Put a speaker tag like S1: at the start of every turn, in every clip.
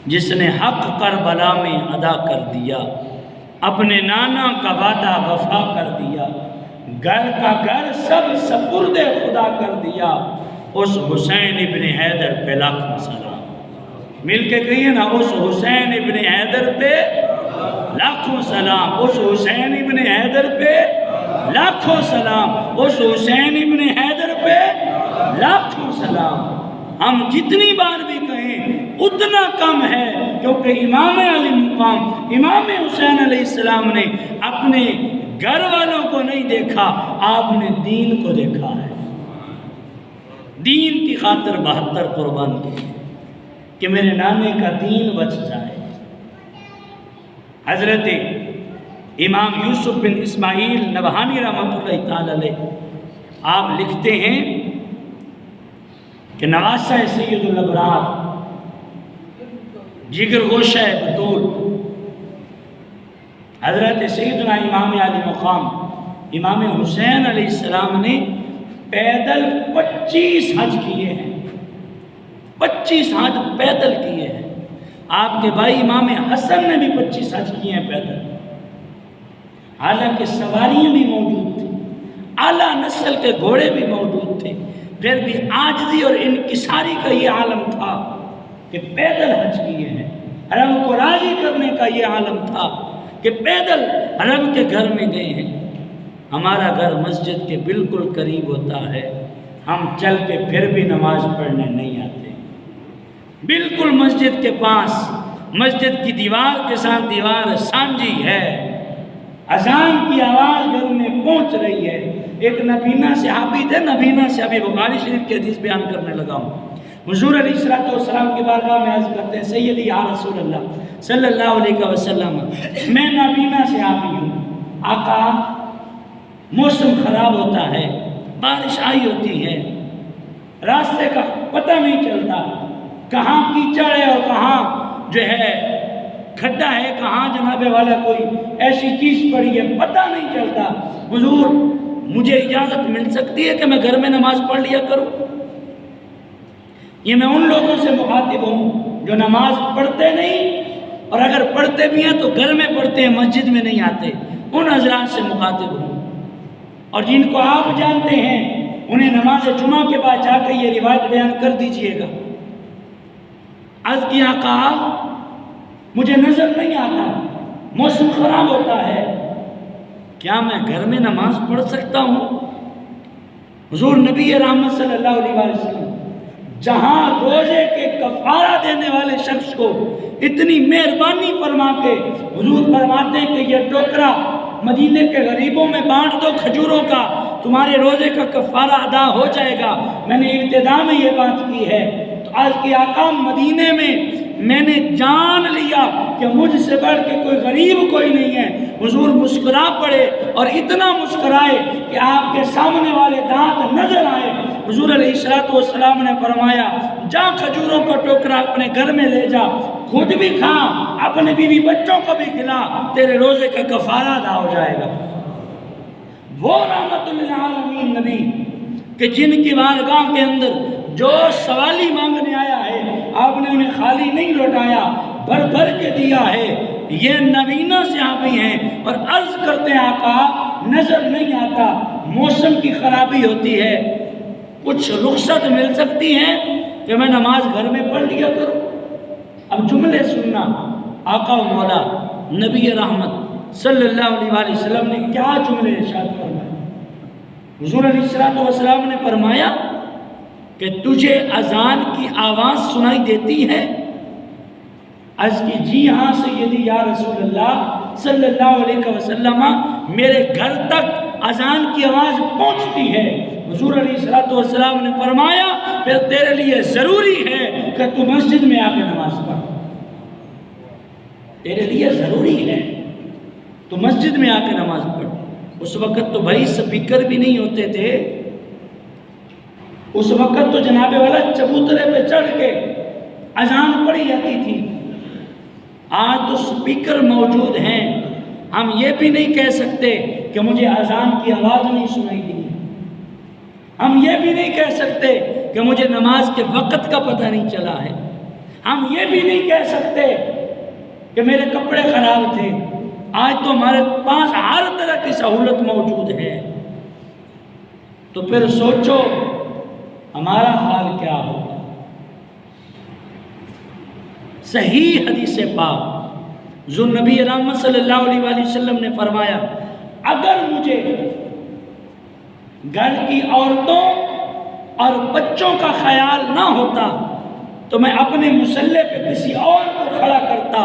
S1: جس نے حق کربلا میں ادا کر دیا، اپنے نانا کا وعدہ وفا کر دیا، گھر کا گھر سب سپرد خدا کر دیا، اس حسین ابن حیدر پہ لاکھوں سلام۔ مل کے کہیے نا، اس حسین ابن حیدر پہ لاکھوں سلام، اس حسین ابن حیدر پہ لاکھوں سلام، اس حسین ابن حیدر پہ لاکھوں سلام۔ ہم جتنی بار بھی کہیں اتنا کم ہے، کیونکہ امام علی مقام امام حسین علیہ السلام نے اپنے گھر والوں کو نہیں دیکھا، آپ نے دین کو دیکھا ہے۔ دین کی خاطر 72 قربان کی کہ میرے نانے کا دین بچ جائے۔ حضرت امام یوسف بن اسماعیل نبہانی رحمۃ اللہ تعالی علیہ آپ لکھتے ہیں کہ نواسہ سید الابرار، جگر گوشہ بطول، حضرت سیدنا امام علی مقام امام حسین علیہ السلام نے پیدل 25 حج کیے ہیں، 25 حج پیدل کیے ہیں۔ آپ کے بھائی امام حسن نے بھی 25 حج کیے ہیں پیدل، حالانکہ سواریاں بھی موجود تھیں، اعلیٰ نسل کے گھوڑے بھی موجود تھے، پھر بھی عاجزی اور انکساری کا یہ عالم تھا کہ پیدل حج کیے ہیں۔ رب کو راضی کرنے کا یہ عالم تھا کہ پیدل رب کے گھر میں گئے ہیں۔ ہمارا گھر مسجد کے بالکل قریب ہوتا ہے، ہم چل کے پھر بھی نماز پڑھنے نہیں آتے۔ بالکل مسجد کے پاس، مسجد کی دیوار کے ساتھ دیوار سانجھی ہے، اذان کی آواز گھر میں پہنچ رہی ہے۔ ایک نبینا صحابی تھے، نبینا صحابی بخاری شریف کی حدیث بیان کرنے لگا ہوں۔ حضور علیہ السلام کی بارگاہ میں عرض کرتے ہیں، سیدی یا رسول اللہ صلی اللہ علیہ وسلم، میں نبینا صحابی ہوں، آقا موسم خراب ہوتا ہے، بارش آئی ہوتی ہے، راستے کا پتہ نہیں چلتا، کہاں کیچڑ ہے اور کہاں جو ہے کھڈا ہے، کہاں جناب والا کوئی ایسی چیز پڑی ہے، پتہ نہیں چلتا، حضور مجھے اجازت مل سکتی ہے کہ میں گھر میں نماز پڑھ لیا کروں؟ یہ میں ان لوگوں سے مخاطب ہوں جو نماز پڑھتے نہیں، اور اگر پڑھتے بھی ہیں تو گھر میں پڑھتے ہیں، مسجد میں نہیں آتے، ان حضرات سے مخاطب ہوں۔ اور جن کو آپ جانتے ہیں انہیں نماز جمعہ کے بعد جا کے یہ روایت بیان کر دیجئے گا۔ عرض کیا، کہا مجھے نظر نہیں آتا، موسم خراب ہوتا ہے، کیا میں گھر میں نماز پڑھ سکتا ہوں؟ حضور نبی رحمت صلی اللہ علیہ وسلم جہاں روزے کے کفارہ دینے والے شخص کو اتنی مہربانی فرما کے حضور فرماتے ہیں کہ یہ ٹوکرا مدینے کے غریبوں میں بانٹ دو کھجوروں کا، تمہارے روزے کا کفارہ ادا ہو جائے گا۔ میں نے ابتدا میں یہ بات کی ہے، تو آج کے آقا مدینے میں نے جان لیا کہ مجھ سے بڑھ کے کوئی غریب کوئی نہیں ہے۔ حضور مسکرا پڑے اور اتنا مسکرائے کہ آپ کے سامنے والے دانت نظر آئے۔ حضور علیہ السلام نے فرمایا، جا کھجوروں کا ٹوکرا اپنے گھر میں لے جا، خود بھی کھا، اپنے بیوی بچوں کو بھی کھلا، تیرے روزے کا کفارہ ادا ہو جائے گا۔ وہ رحمت للعالمین نبی کہ جن کی بارگاہ کے اندر جو سوالی مانگنے آیا ہے آپ نے انہیں خالی نہیں لوٹایا، بھر بھر کے دیا ہے۔ یہ نبینا صحابی ہیں اور عرض کرتے ہیں، آقا نظر نہیں آتا، موسم کی خرابی ہوتی ہے، کچھ رخصت مل سکتی ہے کہ میں نماز گھر میں پڑھ لیا کروں؟ اب جملے سننا، آقا و مولا نبی رحمت صلی اللہ علیہ وسلم نے کیا جملے ارشاد فرمائے۔ حضور علیہ السلام نے فرمایا کہ تجھے اذان کی آواز سنائی دیتی ہے؟ عرض کی، جی ہاں سیدی یا رسول اللہ صلی اللہ علیہ وسلم، میرے گھر تک اذان کی آواز پہنچتی ہے۔ حضور علیہ السلام نے فرمایا پھر تیرے لیے ضروری ہے کہ تو مسجد میں آ کے نماز پڑھ، تیرے لیے ضروری ہے تو مسجد میں آ کے نماز پڑھ۔ اس وقت تو بھائی سپیکر بھی نہیں ہوتے تھے، اس وقت تو جناب والا چبوترے پہ چڑھ کے اذان پڑھی جاتی تھی۔ آج تو سپیکر موجود ہیں، ہم یہ بھی نہیں کہہ سکتے کہ مجھے اذان کی آواز نہیں سنائی دی، ہم یہ بھی نہیں کہہ سکتے کہ مجھے نماز کے وقت کا پتہ نہیں چلا ہے۔ ہم یہ بھی نہیں کہہ سکتے کہ میرے کپڑے خراب تھے، آج تو ہمارے پاس ہر طرح کی سہولت موجود ہے۔ تو پھر سوچو ہمارا حال کیا ہوگا۔ صحیح حدیث پاک جو نبی رحمت صلی اللہ علیہ وآلہ وسلم نے فرمایا، اگر مجھے گھر کی عورتوں اور بچوں کا خیال نہ ہوتا تو میں اپنے مصلے پہ کسی اور کو کھڑا کرتا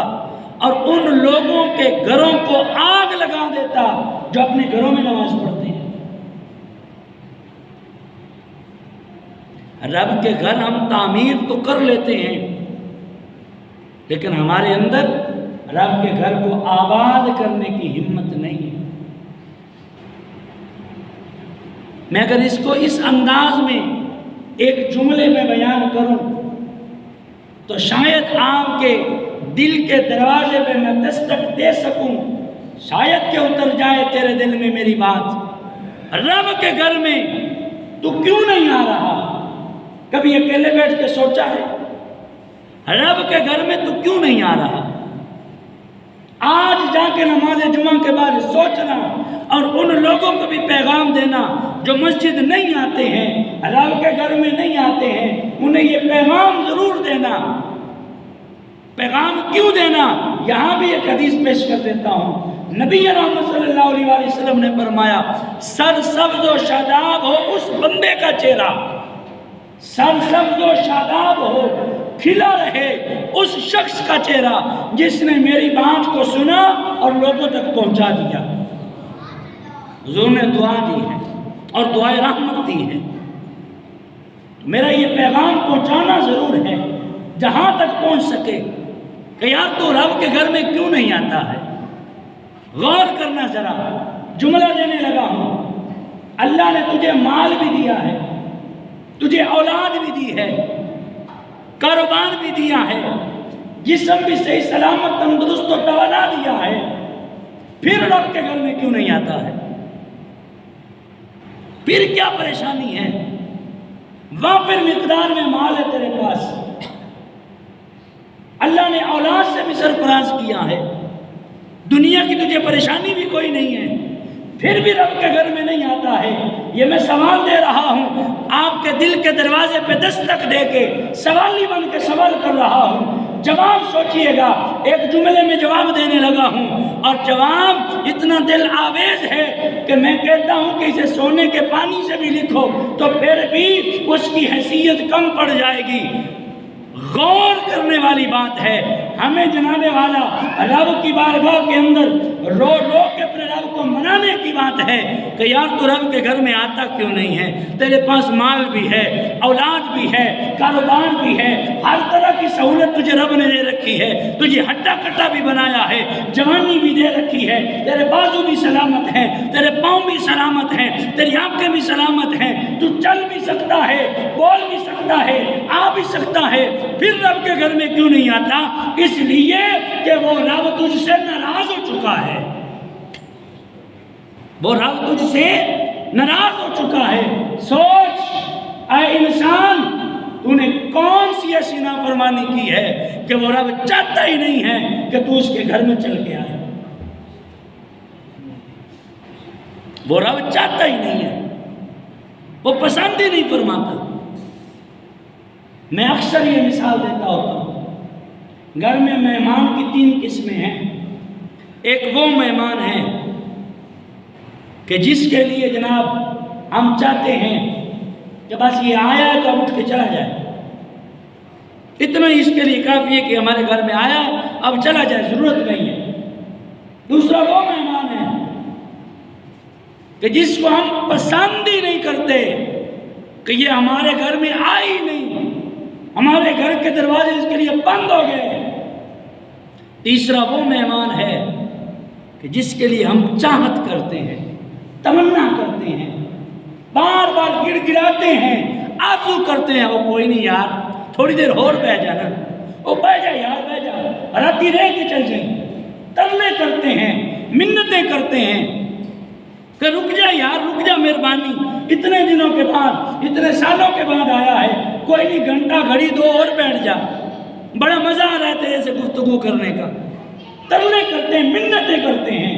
S1: اور ان لوگوں کے گھروں کو آگ لگا دیتا جو اپنے گھروں میں نماز پڑھتے ہیں۔ رب کے گھر ہم تعمیر تو کر لیتے ہیں، لیکن ہمارے اندر رب کے گھر کو آباد کرنے کی ہمت نہیں ہے۔ میں اگر اس کو اس انداز میں ایک جملے میں بیان کروں تو شاید آپ کے دل کے دروازے پہ میں دستک دے سکوں، شاید کہ اتر جائے تیرے دل میں میری بات، رب کے گھر میں تو کیوں نہیں آ رہا؟ کبھی اکیلے بیٹھ کے سوچا ہے؟ رب کے گھر میں تو کیوں نہیں آ رہا؟ آج جا کے نماز جمعہ کے بعد سوچنا اور ان لوگوں کو بھی پیغام دینا جو مسجد نہیں آتے ہیں، رب کے گھر میں نہیں آتے ہیں، انہیں یہ پیغام ضرور دینا۔ پیغام کیوں دینا؟ یہاں بھی ایک حدیث پیش کر دیتا ہوں۔ نبی رحمت صلی اللہ علیہ وآلہ وسلم نے فرمایا، سرسبز و شاداب ہو اس بندے کا چہرہ، سرسبز و شاداب ہو، کھلا رہے اس شخص کا چہرہ جس نے میری بات کو سنا اور لوگوں تک پہنچا دیا۔ حضور نے دعا دی ہے اور دعائے رحمت دی ہے۔ میرا یہ پیغام پہنچانا ضرور ہے جہاں تک پہنچ سکے کہ یار تو رب کے گھر میں کیوں نہیں آتا ہے؟ غور کرنا ذرا۔ جملہ دینے لگا ہوں، اللہ نے تجھے مال بھی دیا ہے، تجھے اولاد بھی دی ہے، کاروبار بھی دیا ہے، جسم بھی صحیح سلامت تندرست و توانا دیا ہے، پھر رب کے گھر میں کیوں نہیں آتا ہے؟ پھر کیا پریشانی ہے؟ وافر مقدار میں مال ہے تیرے پاس، اللہ نے اولاد سے بھی سرفراز کیا ہے، دنیا کی تجھے پریشانی بھی کوئی نہیں ہے، پھر بھی رب کے گھر میں نہیں آتا ہے۔ یہ میں سوال دے رہا ہوں، آپ کے دل کے دروازے پہ دستک دے کے سوالی بن کے سوال کر رہا ہوں۔ جواب سوچئے گا، ایک جملے میں جواب دینے لگا ہوں اور جواب اتنا دل آویز ہے کہ میں کہتا ہوں کہ اسے سونے کے پانی سے بھی لکھو تو پھر بھی اس کی حیثیت کم پڑ جائے گی۔ غور کرنے والی بات ہے۔ ہمیں جناب والا رب کی بارگاہ کے اندر رو رو کے اپنے رب کو منانے کی بات ہے کہ یار تو رب کے گھر میں آتا کیوں نہیں ہے؟ تیرے پاس مال بھی ہے، اولاد بھی ہے، کاروبار بھی ہے، ہر طرح کی سہولت تجھے رب نے دے رکھی ہے، تجھے ہٹا کٹا بھی بنایا ہے، جوانی بھی دے رکھی ہے، تیرے بازو بھی سلامت ہیں، تیرے پاؤں بھی سلامت ہیں، تیری آنکھیں بھی سلامت ہیں، تو چل بھی سکتا ہے، بول بھی سکتا ہے، آ بھی سکتا ہے، پھر رب کے گھر میں کیوں نہیں آتا؟ اس لیے کہ وہ رب تجھ سے ناراض ہو چکا ہے، وہ رب تجھ سے ناراض ہو چکا ہے۔ سوچ اے انسان، تو نے کون سی ایسی نافرمانی کی ہے کہ وہ رب چاہتا ہی نہیں ہے کہ تو اس کے گھر میں چل کے آئے؟ وہ رب چاہتا ہی نہیں ہے، وہ پسند ہی نہیں فرماتا۔ میں اکثر یہ مثال دیتا ہوتا ہوں، گھر میں مہمان کی 3 قسمیں ہیں۔ ایک وہ مہمان ہے کہ جس کے لیے جناب ہم چاہتے ہیں کہ بس یہ آیا ہے تو اب اٹھ کے چلا جائے، اتنا ہی اس کے لیے کافی ہے کہ ہمارے گھر میں آیا اب چلا جائے، ضرورت نہیں ہے۔ دوسرا وہ مہمان ہے کہ جس کو ہم پسند ہی نہیں کرتے کہ یہ ہمارے گھر میں آئی ہی نہیں، ہمارے گھر کے دروازے اس کے لیے بند ہو گئے۔ تیسرا وہ مہمان ہے کہ جس کے لیے ہم چاہت کرتے ہیں، تمنا کرتے ہیں، بار بار گڑ گڑاتے ہیں، آرزو کرتے ہیں، وہ کوئی نہیں یار تھوڑی دیر اور بیٹھ جانا، وہ بیٹھ جا یار بیٹھ جا، راتی رہ کے چل جائیں، ترلے کرتے ہیں، منتیں کرتے ہیں کہ رک جا یار رک جا، مہربانی، اتنے دنوں کے بعد اتنے سالوں کے بعد آیا ہے، کوئی نہیں گھنٹہ گھڑی 2 اور بیٹھ جا۔ بڑا مزہ آ رہا ہے تیرے سے گفتگو کرنے کا، ترلے کرتے ہیں، منتیں کرتے ہیں۔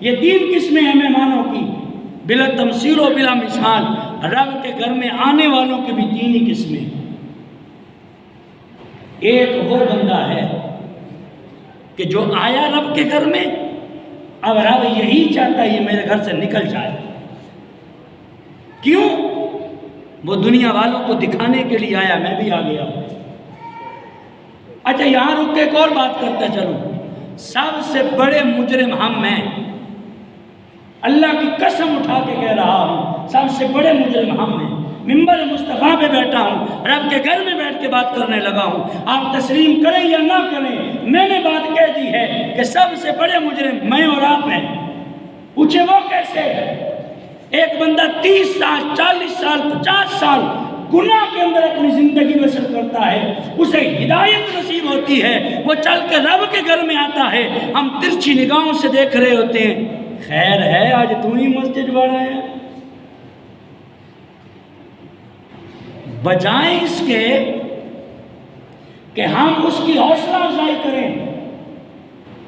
S1: یہ 3 قسمیں ہیں مہمانوں کی، بلا تمثیل و بلا مثال۔ رب کے گھر میں آنے والوں کی بھی 3 ہی قسمیں۔ ایک وہ بندہ ہے کہ جو آیا رب کے گھر میں، اب رب یہی چاہتا ہے یہ میرے گھر سے نکل جائے۔ کیوں؟ وہ دنیا والوں کو دکھانے کے لیے آیا، میں بھی آ گیا ہوں۔ اچھا یہاں رک کے ایک اور بات کرتا چلوں، سب سے بڑے مجرم ہم ہیں، اللہ کی قسم اٹھا کے کہہ رہا ہوں، سب سے بڑے مجرم ہم ہیں۔ ممبر مصطفیٰ پہ بیٹھا ہوں، رب کے گھر میں بیٹھ کے بات کرنے لگا ہوں، آپ تسلیم کریں یا نہ کریں، میں نے بات کہہ دی ہے کہ سب سے بڑے مجرم میں اور آپ ہیں۔ پوچھے وہ کیسے؟ ایک بندہ 30 سال 40 سال 50 سال گناہ کے اندر اپنی زندگی بسر کرتا ہے، اسے ہدایت نصیب ہوتی ہے، وہ چل کے رب کے گھر میں آتا ہے، ہم ترچھی نگاہوں سے دیکھ رہے ہوتے ہیں، خیر ہے آج تو ہی مسجد بڑھا ہے۔ بجائے اس کے کہ ہم اس کی حوصلہ افزائی کریں،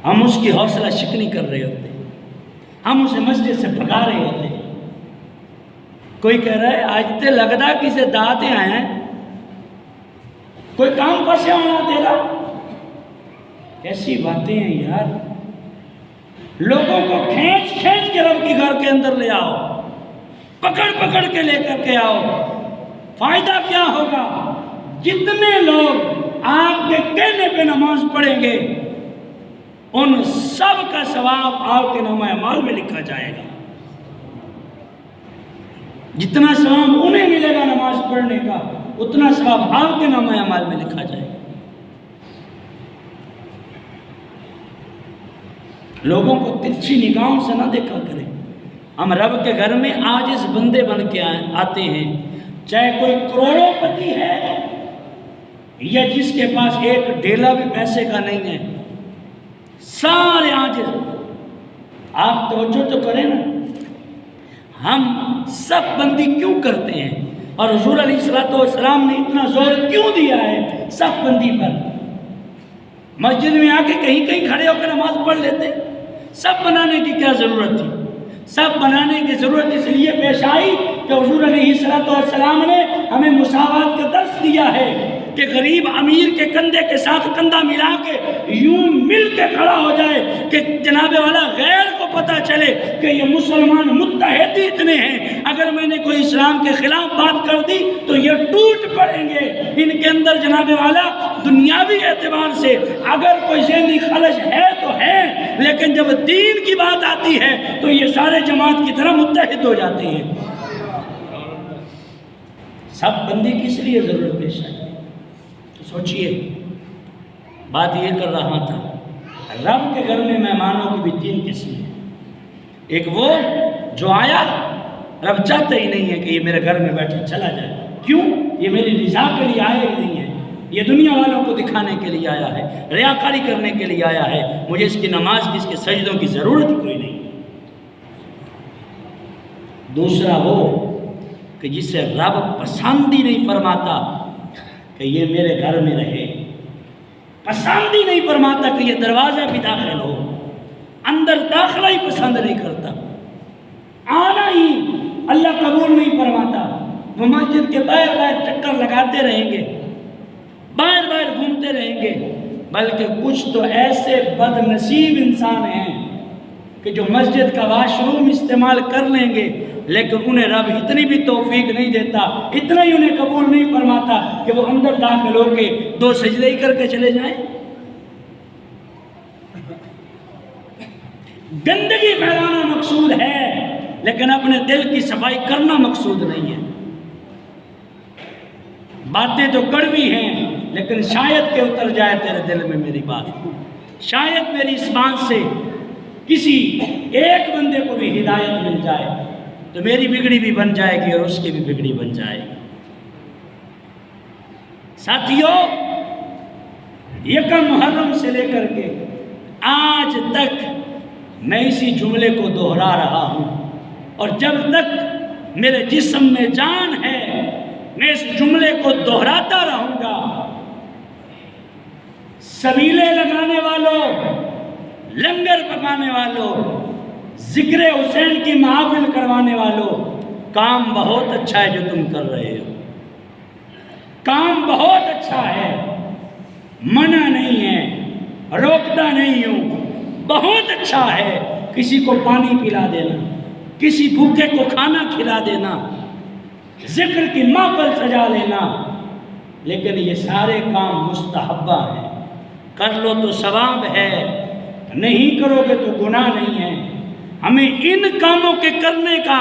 S1: ہم اس کی حوصلہ شکنی کر رہے ہوتے ہیں، ہم اسے مسجد سے بھگا رہے ہوتے ہیں۔ کوئی کہہ رہا ہے آج تے لگدا کسے داتے آئے ہیں، کوئی کام پسے ہونا تیرا۔ کیسی باتیں ہیں یار، لوگوں کو کھینچ کھینچ کے رب کے گھر کے اندر لے آؤ، پکڑ پکڑ کے لے کر کے آؤ، فائدہ کیا ہوگا؟ جتنے لوگ آپ کے کہنے پہ نماز پڑھیں گے ان سب کا ثواب آپ کے نامہ اعمال میں لکھا جائے گا۔ جتنا ثواب انہیں ملے گا نماز پڑھنے کا، اتنا ثواب آپ کے نامہ اعمال میں لکھا جائے گا۔ لوگوں کو ترچھی نگاہوں سے نہ دیکھا کریں۔ ہم رب کے گھر میں عاجز بندے بن کے آتے ہیں، چاہے کوئی کروڑوں پتی ہے یا جس کے پاس ایک ڈیلا بھی پیسے کا نہیں ہے، سارے عاجز۔ آپ توجہ تو کریں نا، ہم صف بندی کیوں کرتے ہیں اور حضور علیہ السلام نے اتنا زور کیوں دیا ہے صف بندی پر؟ مسجد میں آ کے کہیں کہیں کھڑے ہو کے نماز پڑھ لیتے، صف بنانے کی کیا ضرورت تھی؟ صف بنانے کی ضرورت اس لیے پیش آئی کہ حضور علیہ السلام نے ہمیں مساوات کا درس دیا ہے کہ غریب امیر کے کندھے کے ساتھ کندھا ملا کے یوں مل کے کھڑا ہو جائے کہ جناب والا غیر کو پتہ چلے کہ یہ مسلمان متحد اتنے ہیں، اگر میں نے کوئی اسلام کے خلاف بات کر دی تو یہ ٹوٹ پڑیں گے۔ ان کے اندر جناب والا دنیاوی اعتبار سے اگر کوئی ذہنی خلش ہے تو ہے، لیکن جب دین کی بات آتی ہے تو یہ سارے جماعت کی طرح متحد ہو جاتے ہیں۔ سب بندی کس لیے ضرورت پیش آئی؟ سوچئے، بات یہ کر رہا تھا رب کے گھر میں مہمانوں کی بھی 3 قسمیں۔ ایک وہ جو آیا، رب چاہتا ہی نہیں ہے کہ یہ میرے گھر میں بیٹھے چلا جائے، کیوں؟ یہ میری رضا کے لیے آیا ہی نہیں ہے، یہ دنیا والوں کو دکھانے کے لیے آیا ہے، ریاکاری کرنے کے لیے آیا ہے، مجھے اس کی نماز کی، اس کے سجدوں کی ضرورت کوئی نہیں۔ دوسرا وہ کہ جسے رب پسند ہی نہیں فرماتا کہ یہ میرے گھر میں رہے، پسند ہی نہیں فرماتا کہ یہ دروازے بھی داخل ہو، اندر داخلہ ہی پسند نہیں کرتا، آنا ہی اللہ قبول نہیں فرماتا۔ وہ مسجد کے باہر باہر چکر لگاتے رہیں گے، باہر باہر گھومتے رہیں گے، بلکہ کچھ تو ایسے بد نصیب انسان ہیں کہ جو مسجد کا واش روم استعمال کر لیں گے لیکن انہیں رب اتنی بھی توفیق نہیں دیتا، اتنا ہی انہیں قبول نہیں فرماتا کہ وہ اندر داخل ہو کے 2 سجدے ہی کر کے چلے جائیں۔ گندگی پھیلانا مقصود ہے لیکن اپنے دل کی صفائی کرنا مقصود نہیں ہے۔ باتیں تو کڑوی ہیں لیکن شاید کہ اتر جائے تیرے دل میں میری بات، شاید میری اس بات سے کسی ایک بندے کو بھی ہدایت مل جائے تو میری بگڑی بھی بن جائے گی اور اس کی بھی بگڑی بن جائے گی۔ ساتھیوں، یکم محرم سے لے کر کے آج تک میں اسی جملے کو دہرا رہا ہوں، اور جب تک میرے جسم میں جان ہے میں اس جملے کو دہراتا رہوں گا سبیلے لگانے والوں، لنگر پکانے والوں، ذکر حسین کی محافل کروانے والوں، کام بہت اچھا ہے جو تم کر رہے ہو، کام بہت اچھا ہے، منع نہیں ہے، روکتا نہیں ہوں، بہت اچھا ہے۔ کسی کو پانی پلا دینا، کسی بھوکے کو کھانا کھلا دینا، ذکر کی محفل سجا لینا، لیکن یہ سارے کام مستحبہ ہیں، کر لو تو ثواب ہے، نہیں کرو گے تو گناہ نہیں ہے۔ ہمیں ان کاموں کے کرنے کا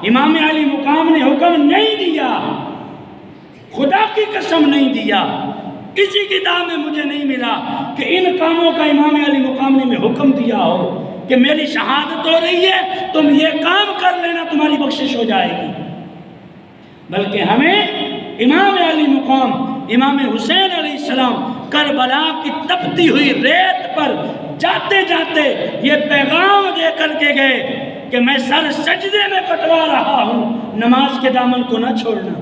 S1: امام علی مقام نے حکم نہیں دیا، خدا کی قسم نہیں دیا، کسی کتاب میں مجھے نہیں ملا کہ ان کاموں کا امام علی مقام نے حکم دیا ہو کہ میری شہادت ہو رہی ہے تم یہ کام کر لینا تمہاری بخشش ہو جائے گی، بلکہ ہمیں امام علی مقام امام حسین علیہ السلام کربلا کی تپتی ہوئی ریت پر جاتے جاتے یہ پیغام دے کر کے گئے کہ میں سر سجدے میں کٹوا رہا ہوں، نماز کے دامن کو نہ چھوڑنا،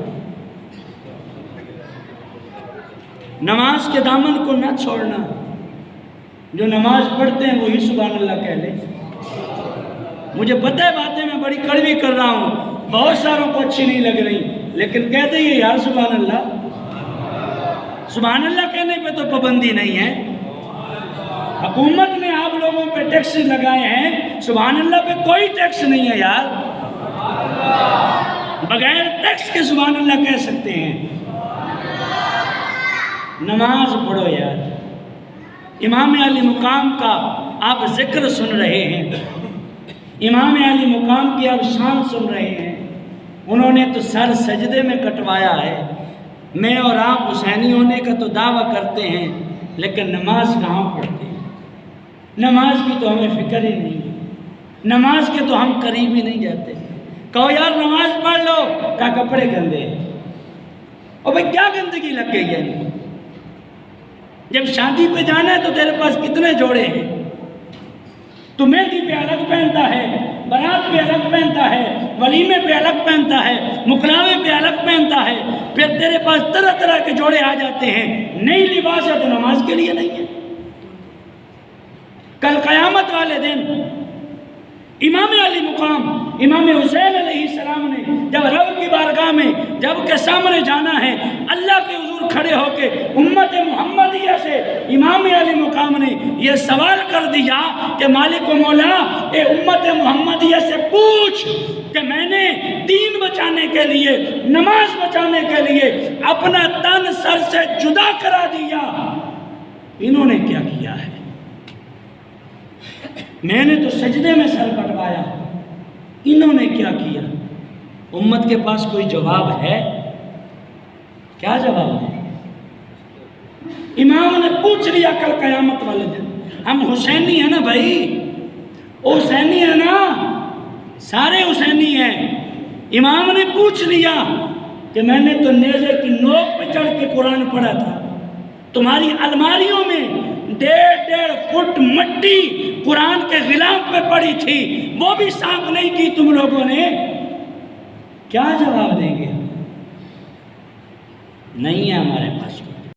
S1: نماز کے دامن کو نہ چھوڑنا۔ جو نماز پڑھتے ہیں وہی سبحان اللہ کہہ لیں۔ مجھے پتہ ہے باتیں میں بڑی کڑوی کر رہا ہوں، بہت ساروں کو اچھی نہیں لگ رہی، لیکن کہتے ہی یار سبحان اللہ۔ سبحان اللہ کہنے پہ تو پابندی نہیں ہے، حکومت نے آپ لوگوں پہ ٹیکس لگائے ہیں، سبحان اللہ پہ کوئی ٹیکس نہیں ہے یار، بغیر ٹیکس کے سبحان اللہ کہہ سکتے ہیں۔ نماز پڑھو یار، امام علی مقام کا آپ ذکر سن رہے ہیں، امام علی مقام کی آپ شان سن رہے ہیں، انہوں نے تو سر سجدے میں کٹوایا ہے۔ میں اور آپ حسینی ہونے کا تو دعویٰ کرتے ہیں، لیکن نماز کہاں پڑھتے ہیں؟ نماز کی تو ہمیں فکر ہی نہیں ہے، نماز کے تو ہم قریب ہی نہیں جاتے۔ کہو یار نماز پڑھ لو، کہا کپڑے گندے ہیں۔ اور بھائی کیا گندگی لگ گئی ہے؟ جب شادی پہ جانا ہے تو تیرے پاس کتنے جوڑے ہیں؟ تو مہندی پہ الگ پہنتا ہے، برات پہ الگ پہنتا ہے، ولیمے پہ الگ پہنتا ہے، مقلاوے پہ الگ پہنتا ہے، پھر تیرے پاس طرح طرح کے جوڑے آ جاتے ہیں، نئی لباس ہے تو نماز کے لیے نہیں ہے۔ کل قیامت والے دن امام علی مقام امام حسین علیہ السلام نے جب رب کی بارگاہ میں جب کے سامنے جانا ہے، اللہ کے حضور کھڑے ہو کے امت محمدیہ سے امام علی مقام نے یہ سوال کر دیا کہ مالک و مولا اے امت محمدیہ سے پوچھ کہ میں نے دین بچانے کے لیے، نماز بچانے کے لیے اپنا تن سر سے جدا کرا دیا، انہوں نے کیا کیا ہے؟ میں نے تو سجدے میں سر کٹوایا، انہوں نے کیا کیا؟ امت کے پاس کوئی جواب ہے؟ کیا جواب ہے؟ امام نے پوچھ لیا کل قیامت والے دن، ہم حسینی ہیں نا بھائی، حسینی ہیں نا، سارے حسینی ہیں۔ امام نے پوچھ لیا کہ میں نے تو نیزے کی نوک پہ چڑھ کے قرآن پڑھا تھا، تمہاری الماریوں میں 1.5 فٹ مٹی قرآن کے غلاف پہ پڑی تھی، وہ بھی صاف نہیں کی تم لوگوں نے، کیا جواب دیں گے؟ نہیں ہے ہمارے